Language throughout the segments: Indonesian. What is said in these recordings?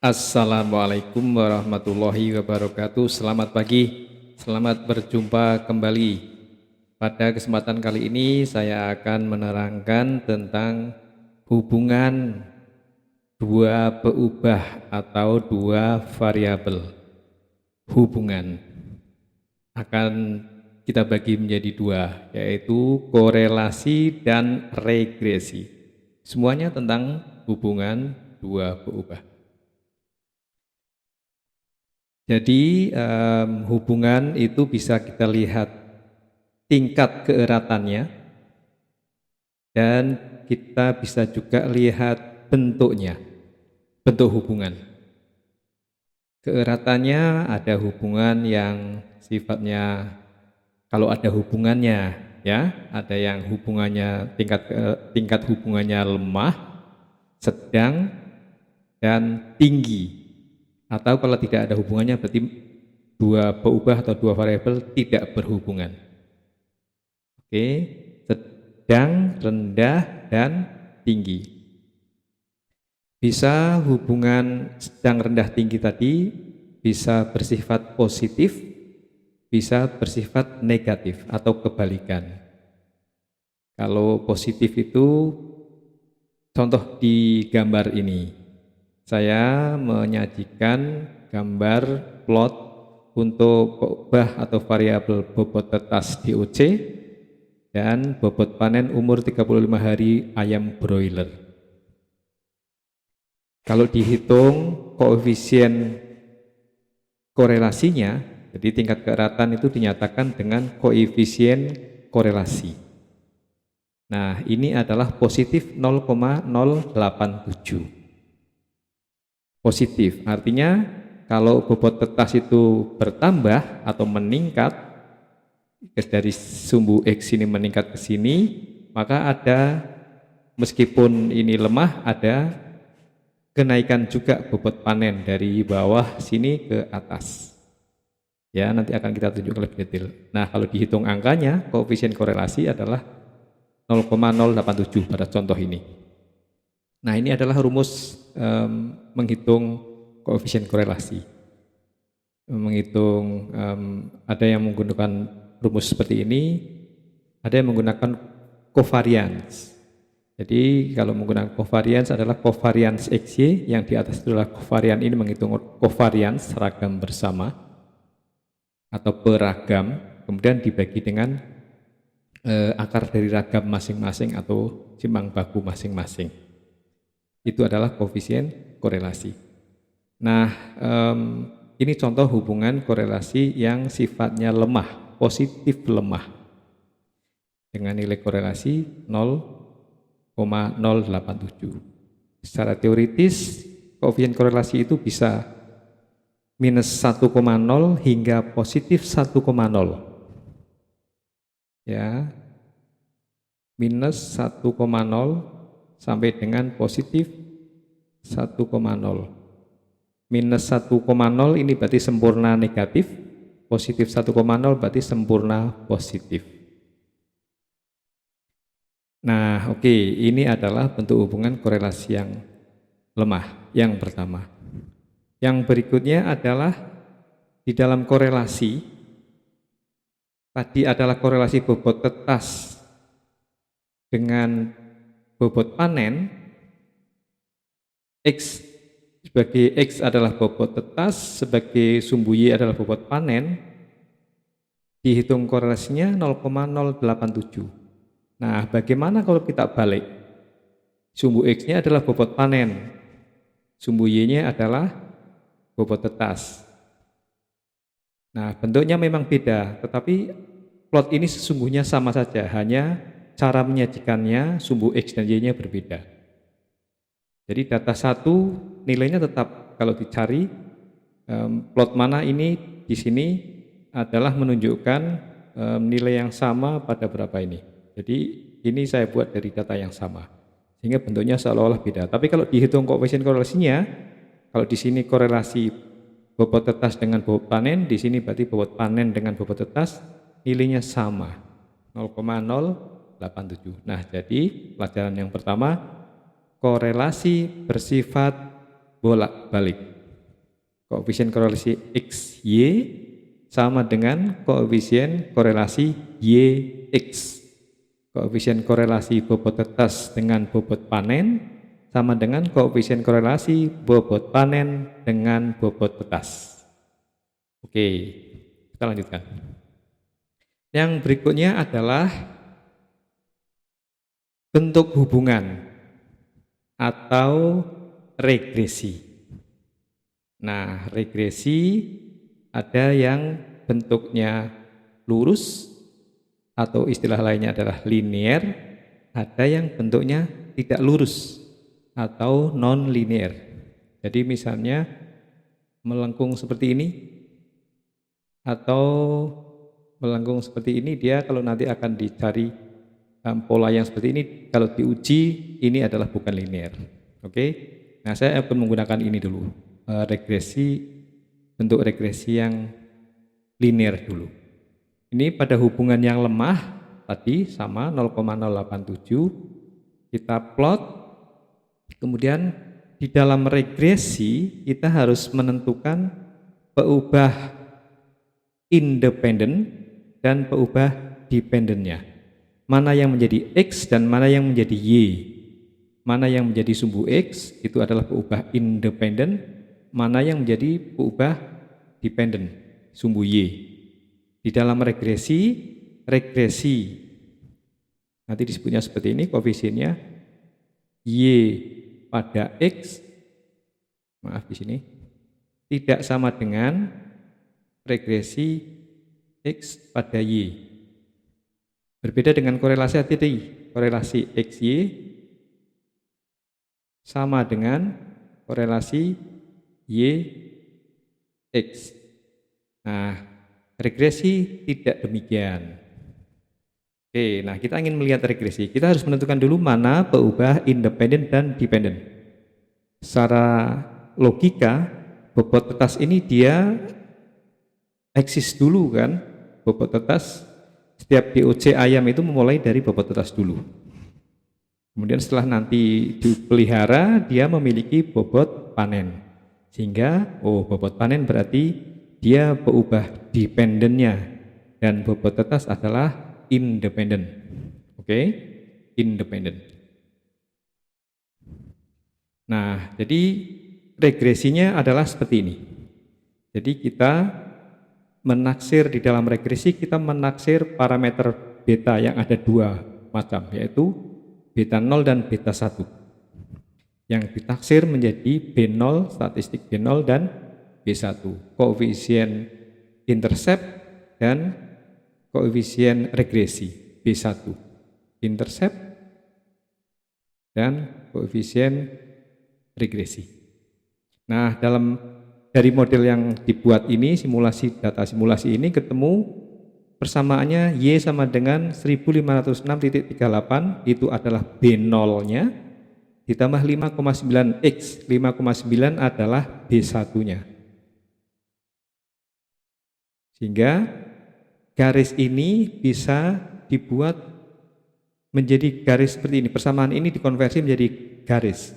Assalamualaikum warahmatullahi wabarakatuh. Selamat pagi, selamat berjumpa kembali. Pada kesempatan kali ini saya akan menerangkan tentang hubungan dua peubah atau dua variabel. Hubungan akan kita bagi menjadi dua, yaitu korelasi dan regresi. Semuanya tentang hubungan dua peubah. Jadi hubungan itu bisa kita lihat tingkat keeratannya dan kita bisa juga lihat bentuknya, bentuk hubungan. Keeratannya ada hubungan yang sifatnya kalau ada hubungannya ya, ada yang hubungannya tingkat hubungannya lemah, sedang dan tinggi. Atau kalau tidak ada hubungannya berarti dua peubah atau dua variabel tidak berhubungan. Oke, sedang, rendah, dan tinggi. Bisa hubungan sedang, rendah, tinggi tadi bisa bersifat positif, bisa bersifat negatif atau kebalikan. Kalau positif itu contoh di gambar ini. Saya menyajikan gambar plot untuk peubah atau variabel bobot tetas DOC dan bobot panen umur 35 hari ayam broiler. Kalau dihitung koefisien korelasinya, jadi tingkat keeratan itu dinyatakan dengan koefisien korelasi. Nah, ini adalah positif 0,087. Positif, artinya kalau bobot tetas itu bertambah atau meningkat dari sumbu X ini meningkat ke sini, maka ada, meskipun ini lemah, ada kenaikan juga bobot panen dari bawah sini ke atas. Ya, nanti akan kita tunjukkan lebih detail. Nah, kalau dihitung angkanya, koefisien korelasi adalah 0,087 pada contoh ini. Nah, ini adalah rumus menghitung koefisien korelasi. Menghitung, ada yang menggunakan rumus seperti ini, ada yang menggunakan covariance. Jadi kalau menggunakan covariance adalah covariance XY, yang di atas adalah covariance ini menghitung covariance ragam bersama atau beragam, kemudian dibagi dengan akar dari ragam masing-masing atau simbang baku masing-masing. Itu adalah koefisien korelasi. Nah, ini contoh hubungan korelasi yang sifatnya lemah, positif lemah, dengan nilai korelasi 0,087. Secara teoritis, koefisien korelasi itu bisa minus 1,0 hingga positif 1,0. Ya, minus 1,0 sampai dengan positif 1,0. Minus 1,0 ini berarti sempurna negatif, positif 1,0 berarti sempurna positif. Nah, oke, ini adalah bentuk hubungan korelasi yang lemah, yang pertama. Yang berikutnya adalah di dalam korelasi, tadi adalah korelasi bobot tetas dengan bobot panen. X sebagai X adalah bobot tetas, sebagai sumbu Y adalah bobot panen, dihitung korelasinya 0,087. Nah, bagaimana kalau kita balik? Sumbu X-nya adalah bobot panen, sumbu Y-nya adalah bobot tetas. Nah, bentuknya memang beda, tetapi plot ini sesungguhnya sama saja, hanya cara menyajikannya sumbu X dan Y-nya berbeda. Jadi data satu nilainya tetap kalau dicari plot mana ini di sini adalah menunjukkan nilai yang sama pada berapa ini. Jadi ini saya buat dari data yang sama sehingga bentuknya seolah-olah beda. Tapi kalau dihitung koefisien korelasinya, kalau di sini korelasi bobot tetas dengan bobot panen, di sini berarti bobot panen dengan bobot tetas nilainya sama 0,087. Nah, jadi pelajaran yang pertama, korelasi bersifat bolak-balik. Koefisien korelasi XY sama dengan koefisien korelasi YX. Koefisien korelasi bobot tetas dengan bobot panen sama dengan koefisien korelasi bobot panen dengan bobot tetas. Oke, kita lanjutkan. Yang berikutnya adalah bentuk hubungan atau regresi. Nah, regresi ada yang bentuknya lurus atau istilah lainnya adalah linear, ada yang bentuknya tidak lurus atau non-linear. Jadi misalnya melengkung seperti ini atau melengkung seperti ini, dia kalau nanti akan dicari pola yang seperti ini, kalau diuji ini adalah bukan linear. Oke, nah saya akan menggunakan ini dulu, bentuk regresi yang linear dulu. Ini pada hubungan yang lemah tadi sama 0,087 kita plot, kemudian di dalam regresi kita harus menentukan peubah independen dan peubah dependennya. Mana yang menjadi X dan mana yang menjadi Y. Mana yang menjadi sumbu X itu adalah peubah independen, mana yang menjadi peubah dependen, sumbu Y. Di dalam regresi nanti disebutnya seperti ini, koefisiennya Y pada X, maaf di sini, tidak sama dengan regresi X pada Y. Berbeda dengan korelasi tadi, korelasi XY sama dengan korelasi YX. Nah, regresi tidak demikian. Oke, nah kita ingin melihat regresi, kita harus menentukan dulu mana peubah independen dan dependen. Secara logika, bobot tetas ini dia eksis dulu kan, bobot tetas. Setiap DOC ayam itu memulai dari bobot tetas dulu. Kemudian setelah nanti dipelihara, dia memiliki bobot panen. Sehingga, bobot panen berarti dia peubah dependennya, dan bobot tetas adalah independen. Oke, independen. Nah, jadi regresinya adalah seperti ini. Jadi kita menaksir di dalam regresi, kita menaksir parameter beta yang ada dua macam, yaitu beta 0 dan beta 1. Yang ditaksir menjadi B0, statistik B0 dan B1, koefisien intercept dan koefisien regresi B1, intercept dan koefisien regresi. Nah, dari model yang dibuat ini, data simulasi ini ketemu persamaannya Y sama dengan 1506.38, itu adalah B0-nya, ditambah 5,9X, 5,9 adalah B1-nya. Sehingga garis ini bisa dibuat menjadi garis seperti ini, persamaan ini dikonversi menjadi garis.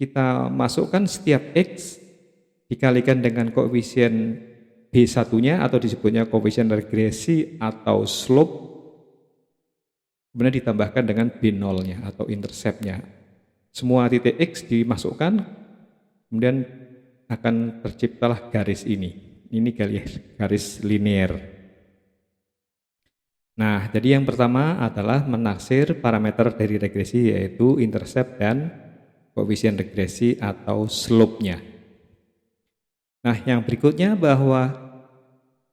Kita masukkan setiap X dikalikan dengan koefisien B1-nya atau disebutnya koefisien regresi atau slope, kemudian ditambahkan dengan B0-nya atau intercept-nya. Semua titik X dimasukkan, kemudian akan terciptalah garis ini. Ini garis linear. Nah, jadi yang pertama adalah menaksir parameter dari regresi, yaitu intercept dan koefisien regresi atau slope-nya. Nah, yang berikutnya bahwa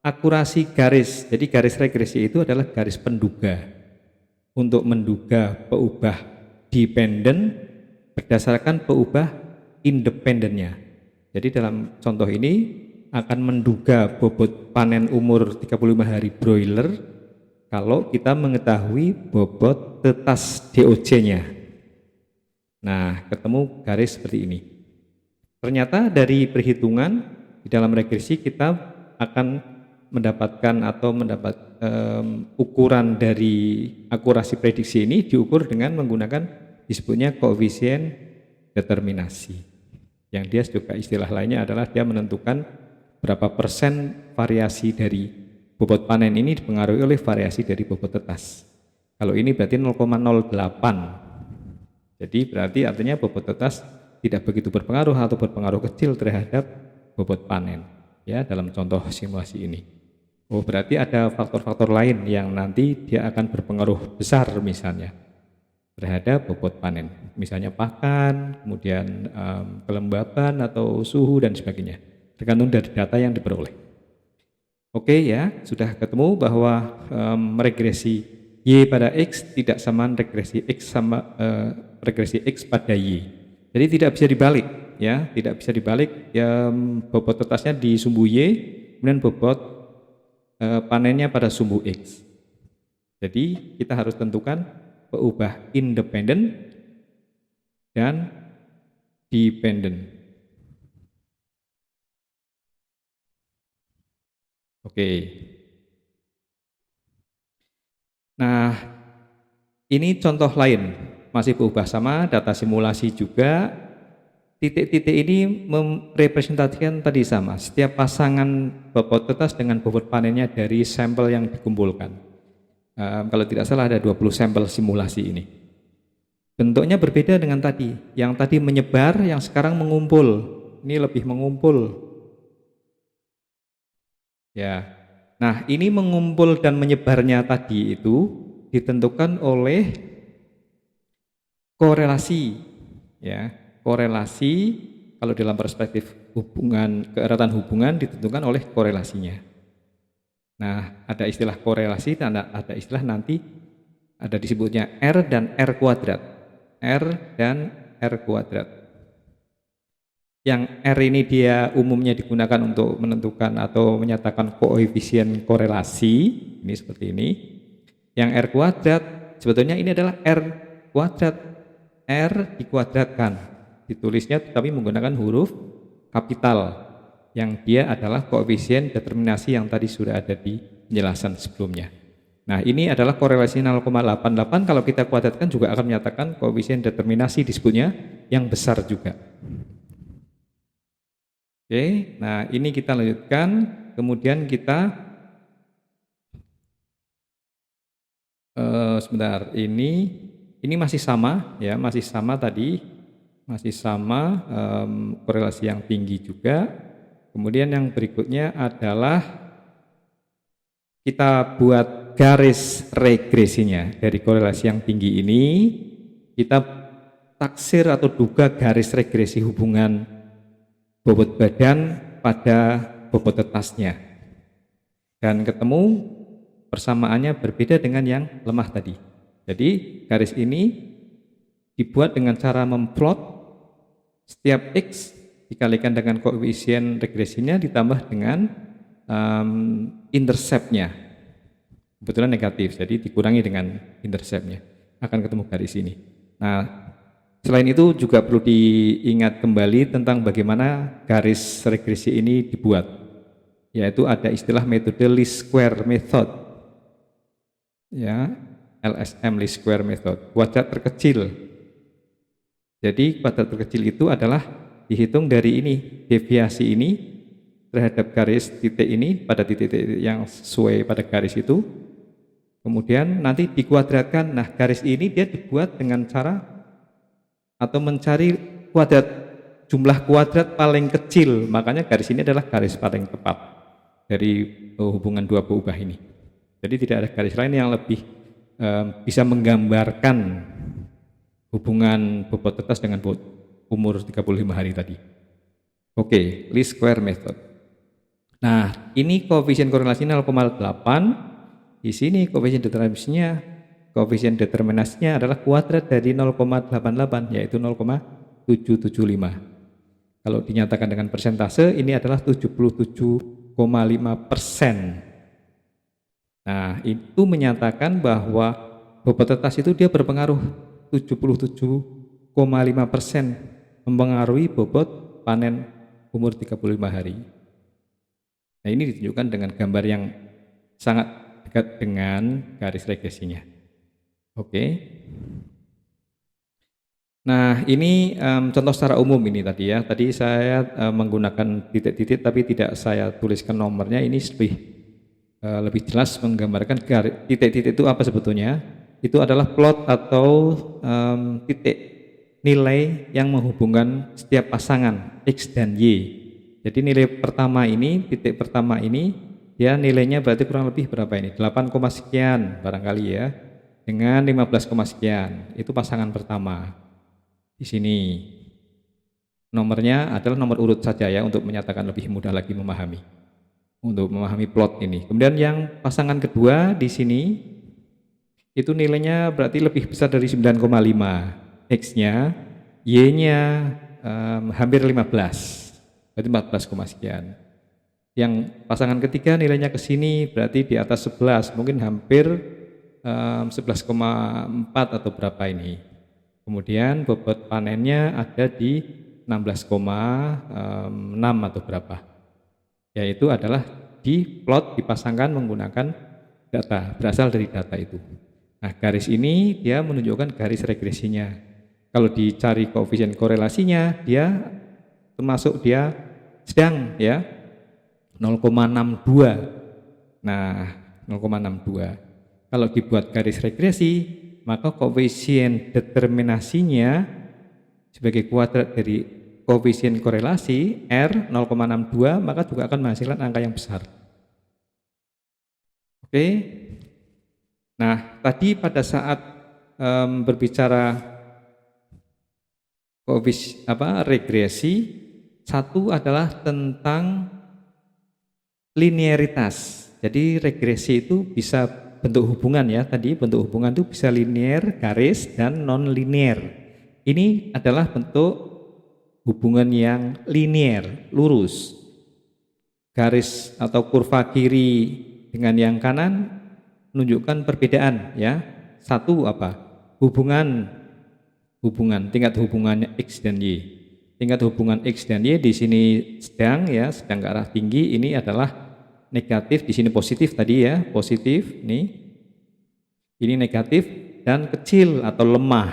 akurasi garis, jadi garis regresi itu adalah garis penduga untuk menduga peubah dependen berdasarkan peubah independennya. Jadi dalam contoh ini akan menduga bobot panen umur 35 hari broiler kalau kita mengetahui bobot tetas DOC-nya. Nah, ketemu garis seperti ini. Ternyata dari perhitungan di dalam regresi kita akan mendapatkan ukuran dari akurasi prediksi ini diukur dengan menggunakan disebutnya koefisien determinasi, Yang dia juga istilah lainnya adalah dia menentukan berapa persen variasi dari bobot panen ini dipengaruhi oleh variasi dari bobot tetas. Kalau ini berarti 0,08. Jadi berarti artinya bobot tetas tidak begitu berpengaruh atau berpengaruh kecil terhadap bobot panen ya dalam contoh simulasi ini. Oh, berarti ada faktor-faktor lain yang nanti dia akan berpengaruh besar misalnya terhadap bobot panen. Misalnya pakan, kemudian kelembapan atau suhu dan sebagainya. Tergantung dari data yang diperoleh. Oke ya, sudah ketemu bahwa regresi Y pada X tidak sama regresi regresi X pada Y. Jadi tidak bisa dibalik ya, tidak bisa dibalik ya, bobot tetasnya di sumbu Y, kemudian bobot panennya pada sumbu X. Jadi kita harus tentukan peubah independen dan dependen. Oke. Nah, ini contoh lain, masih berubah sama, data simulasi juga. Titik-titik ini merepresentasikan tadi sama, setiap pasangan bobot tetas dengan bobot panennya dari sampel yang dikumpulkan. Kalau tidak salah ada 20 sampel simulasi ini. Bentuknya berbeda dengan tadi, yang tadi menyebar, yang sekarang mengumpul. Ini lebih mengumpul. Ya. Nah, ini mengumpul dan menyebarnya tadi itu ditentukan oleh korelasi, ya. Korelasi kalau dalam perspektif hubungan, keeratan hubungan ditentukan oleh korelasinya. Nah, ada istilah korelasi dan ada istilah nanti ada disebutnya R dan R kuadrat. R dan R kuadrat. Yang R ini dia umumnya digunakan untuk menentukan atau menyatakan koefisien korelasi, ini seperti ini. Yang R kuadrat, sebetulnya ini adalah R kuadrat, R dikuadratkan. Ditulisnya tetapi menggunakan huruf kapital, yang dia adalah koefisien determinasi yang tadi sudah ada di penjelasan sebelumnya. Nah, ini adalah korelasi 0,88, kalau kita kuadratkan juga akan menyatakan koefisien determinasi disebutnya yang besar juga. Oke, nah ini kita lanjutkan, kemudian kita sebentar, ini masih sama ya, masih sama tadi, masih sama korelasi yang tinggi juga. Kemudian yang berikutnya adalah kita buat garis regresinya dari korelasi yang tinggi ini, kita taksir atau duga garis regresi hubungan bobot badan pada bobot tetasnya, dan ketemu persamaannya berbeda dengan yang lemah tadi. Jadi garis ini dibuat dengan cara memplot setiap X dikalikan dengan koefisien regresinya ditambah dengan interceptnya. Kebetulan negatif, jadi dikurangi dengan interceptnya, akan ketemu garis ini. Nah, selain itu juga perlu diingat kembali tentang bagaimana garis regresi ini dibuat, yaitu ada istilah metode least square method, ya, LSM, least square method, kuadrat terkecil. Jadi kuadrat terkecil itu adalah dihitung dari ini, deviasi ini terhadap garis titik ini pada titik-titik yang sesuai pada garis itu, kemudian nanti dikuadratkan. Nah, garis ini dia dibuat dengan cara atau mencari kuadrat, jumlah kuadrat paling kecil, makanya garis ini adalah garis paling tepat dari hubungan dua peubah ini. Jadi tidak ada garis lain yang lebih bisa menggambarkan hubungan bobot tetas dengan umur 35 hari tadi. Oke, least square method. Nah, ini koefisien korelasi 0,8. Di sini koefisien determinasinya adalah kuadrat dari 0,88, yaitu 0,775. Kalau dinyatakan dengan persentase, ini adalah 77,5%. Nah, itu menyatakan bahwa bobot tetas itu dia berpengaruh 77,5% mempengaruhi bobot panen umur 35 hari. Nah, ini ditunjukkan dengan gambar yang sangat dekat dengan garis regresinya. Oke. Nah, ini contoh secara umum ini tadi ya. Tadi saya menggunakan titik-titik tapi tidak saya tuliskan nomornya. Ini lebih jelas menggambarkan titik-titik itu apa sebetulnya. Itu adalah plot atau titik nilai yang menghubungkan setiap pasangan X dan Y. Jadi nilai pertama ini, titik pertama ini, ya nilainya berarti kurang lebih berapa ini? 8, sekian barangkali ya. Dengan 15, sekian. Itu pasangan pertama. Di sini nomornya adalah nomor urut saja ya untuk menyatakan lebih mudah lagi memahami. Untuk memahami plot ini. Kemudian yang pasangan kedua di sini itu nilainya berarti lebih besar dari 9,5. X-nya, Y-nya hampir 15. Berarti 14, sekian. Yang pasangan ketiga nilainya ke sini berarti di atas 11, mungkin hampir 11,4 atau berapa ini. Kemudian bobot panennya ada di 16,6 atau berapa. Yaitu adalah dipasangkan menggunakan data, berasal dari data itu. Nah, garis ini dia menunjukkan garis regresinya. Kalau dicari koefisien korelasinya, dia termasuk dia sedang ya 0,62. Nah, 0,62. Kalau dibuat garis regresi, maka koefisien determinasinya sebagai kuadrat dari koefisien korelasi R 0,62 maka juga akan menghasilkan angka yang besar. Oke. Nah, tadi pada saat berbicara regresi, satu adalah tentang linearitas. Jadi regresi itu bisa bentuk hubungan ya, tadi bentuk hubungan itu bisa linear, garis, dan non-linear. Ini adalah bentuk hubungan yang linear, lurus. Garis atau kurva kiri dengan yang kanan menunjukkan perbedaan ya. Satu apa? Hubungan tingkat hubungannya X dan Y. Tingkat hubungan X dan Y di sini sedang ya, sedang ke arah tinggi, ini adalah negatif, di sini positif tadi ya, positif nih. Ini negatif dan kecil atau lemah.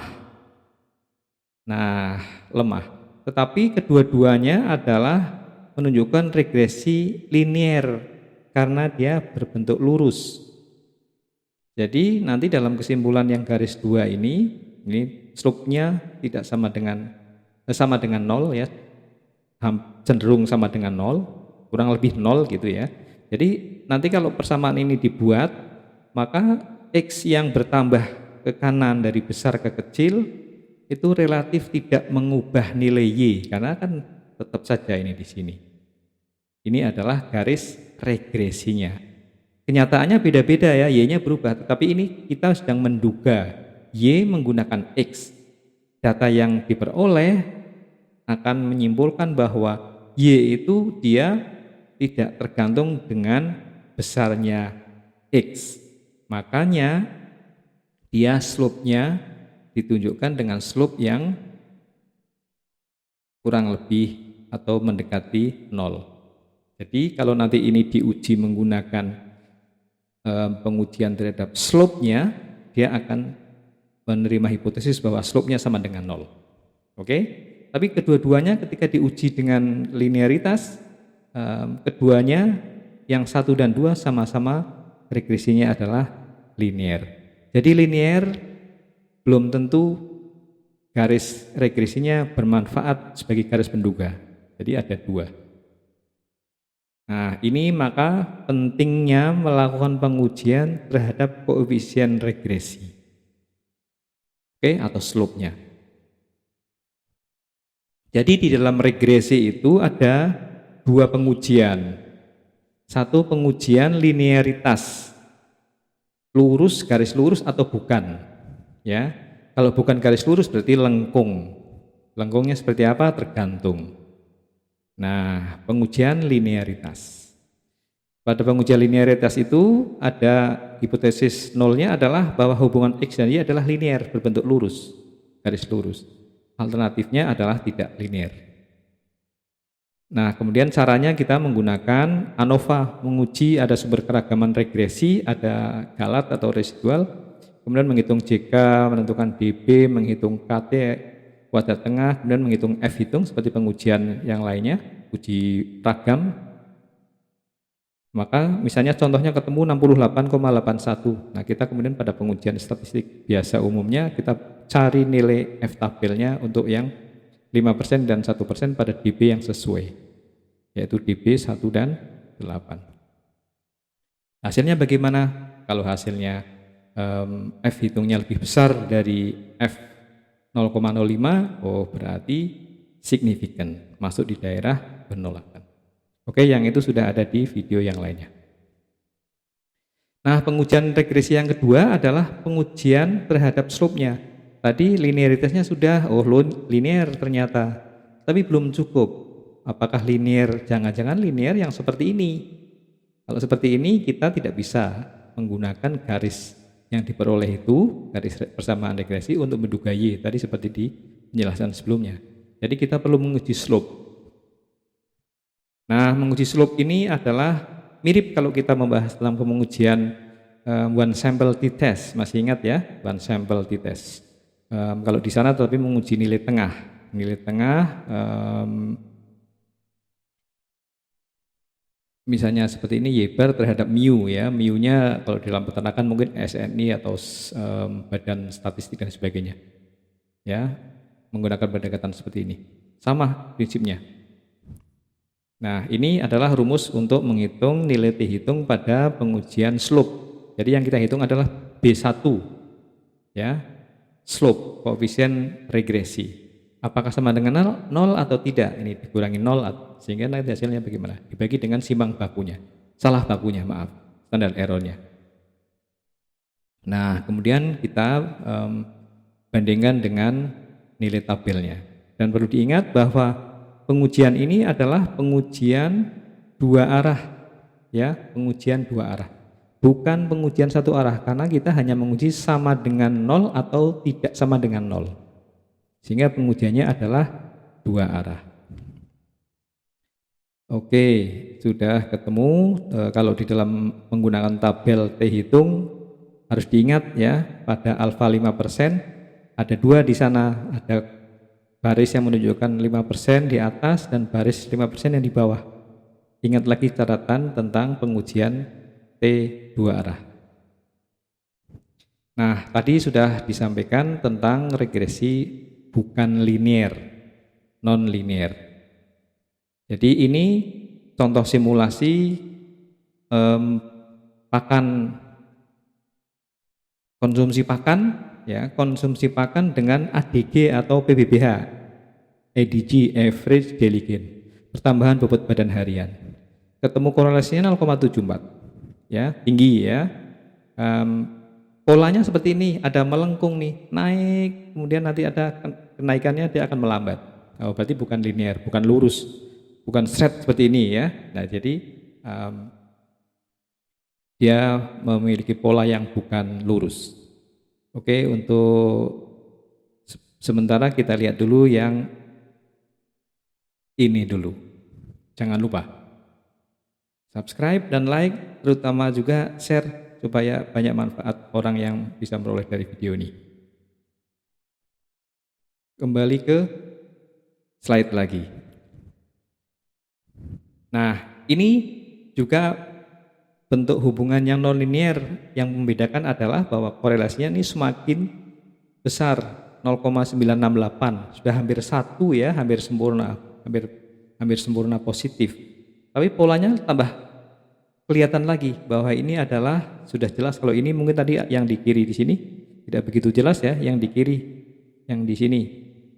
Nah, lemah. Tetapi kedua-duanya adalah menunjukkan regresi linear karena dia berbentuk lurus. Jadi nanti dalam kesimpulan yang garis 2 ini slope-nya tidak sama dengan 0 ya. Cenderung sama dengan 0, kurang lebih 0 gitu ya. Jadi nanti kalau persamaan ini dibuat, maka X yang bertambah ke kanan dari besar ke kecil itu relatif tidak mengubah nilai Y karena kan tetap saja ini di sini. Ini adalah garis regresinya. Kenyataannya beda-beda ya, Y-nya berubah, tetapi ini kita sedang menduga Y menggunakan X. Data yang diperoleh akan menyimpulkan bahwa Y itu dia tidak tergantung dengan besarnya X. Makanya dia slope-nya ditunjukkan dengan slope yang kurang lebih atau mendekati 0. Jadi kalau nanti ini diuji menggunakan pengujian terhadap slope-nya, dia akan menerima hipotesis bahwa slope-nya sama dengan 0. Oke? Tapi kedua-duanya ketika diuji dengan linearitas, keduanya yang 1 dan 2 sama-sama regresinya adalah linear. Jadi linear belum tentu garis regresinya bermanfaat sebagai garis penduga. Jadi ada 2. Nah, ini maka pentingnya melakukan pengujian terhadap koefisien regresi. Oke, atau slope-nya. Jadi di dalam regresi itu ada 2 pengujian. Satu pengujian linearitas, lurus, garis lurus atau bukan. Ya, kalau bukan garis lurus berarti lengkung. Lengkungnya seperti apa? Tergantung. Nah, pengujian linearitas. Pada pengujian linearitas itu ada hipotesis nolnya adalah bahwa hubungan X dan Y adalah linear, berbentuk lurus, garis lurus. Alternatifnya adalah tidak linear. Nah, kemudian caranya kita menggunakan ANOVA, menguji ada sumber keragaman regresi, ada galat atau residual, kemudian menghitung JK, menentukan DB, menghitung KT, kuadrat tengah, kemudian menghitung F hitung seperti pengujian yang lainnya, uji ragam. Maka misalnya contohnya ketemu 68,81. Nah, kita kemudian pada pengujian statistik biasa umumnya kita cari nilai F tabelnya untuk yang 5% dan 1% pada DB yang sesuai, yaitu DB 1 dan 8. Hasilnya bagaimana? Kalau hasilnya F hitungnya lebih besar dari F 0,05, oh berarti signifikan, masuk di daerah penolakan. Oke, yang itu sudah ada di video yang lainnya. Nah, pengujian regresi yang kedua adalah pengujian terhadap slope-nya. Tadi linearitasnya sudah, oh linear ternyata, tapi belum cukup. Apakah linear? Jangan-jangan linear yang seperti ini. Kalau seperti ini kita tidak bisa menggunakan garis yang diperoleh itu, garis persamaan regresi untuk menduga Y, tadi seperti di penjelasan sebelumnya. Jadi kita perlu menguji slope. Nah, menguji slope ini adalah mirip kalau kita membahas dalam pengujian one sample t-test, masih ingat ya, one sample t-test. Kalau di sana tapi menguji nilai tengah. Nilai tengah misalnya seperti ini Y bar terhadap mu ya, mu-nya kalau dalam peternakan mungkin SNI atau badan statistik dan sebagainya. Ya, menggunakan pendekatan seperti ini. Sama prinsipnya. Nah, ini adalah rumus untuk menghitung nilai T hitung pada pengujian slope. Jadi yang kita hitung adalah B1. Ya. Slope, koefisien regresi. Apakah sama dengan 0 atau tidak? Ini dikurangi 0 sehingga nanti hasilnya bagaimana? Dibagi dengan simbang bakunya. Salah bakunya, maaf. Standar errornya. Nah, kemudian kita bandingkan dengan nilai tabelnya. Dan perlu diingat bahwa pengujian ini adalah pengujian dua arah. Ya, pengujian dua arah. Bukan pengujian satu arah, karena kita hanya menguji sama dengan 0 atau tidak sama dengan 0. Sehingga pengujiannya adalah dua arah. Oke, sudah ketemu. Kalau di dalam menggunakan tabel T hitung harus diingat ya, pada alfa 5% ada dua di sana, ada baris yang menunjukkan 5% di atas dan baris 5% yang di bawah. Ingat lagi catatan tentang pengujian T dua arah. Nah, tadi sudah disampaikan tentang regresi bukan linear, non linear. Jadi ini contoh simulasi konsumsi pakan, ya, konsumsi pakan dengan ADG atau PBBH, ADG average daily gain, pertambahan bobot badan harian. Ketemu korelasinya 0,74, ya, tinggi ya. Polanya seperti ini, ada melengkung nih, naik, kemudian nanti ada kenaikannya dia akan melambat. Oh, berarti bukan linear, bukan lurus, bukan straight seperti ini ya. Nah, jadi dia memiliki pola yang bukan lurus. Oke, untuk sementara kita lihat dulu yang ini dulu. Jangan lupa subscribe dan like, terutama juga share supaya banyak manfaat orang yang bisa memperoleh dari video ini. Kembali ke slide lagi. Nah, ini juga bentuk hubungan yang nonlinear. Yang membedakan adalah bahwa korelasinya ini semakin besar, 0,968, sudah hampir 1 ya, hampir sempurna positif. Tapi polanya tambah kelihatan lagi bahwa ini adalah sudah jelas. Kalau ini mungkin tadi yang di kiri di sini tidak begitu jelas ya, yang di kiri, yang di sini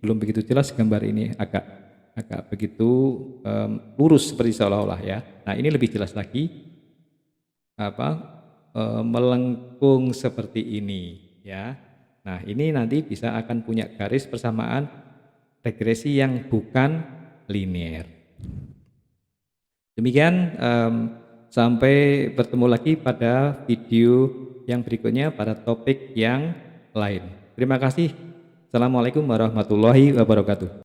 belum begitu jelas. Gambar ini agak begitu lurus seperti seolah-olah ya. Nah, ini lebih jelas lagi melengkung seperti ini ya. Nah, ini nanti bisa akan punya garis persamaan regresi yang bukan linear. Demikian, sampai bertemu lagi pada video yang berikutnya pada topik yang lain. Terima kasih. Assalamualaikum warahmatullahi wabarakatuh.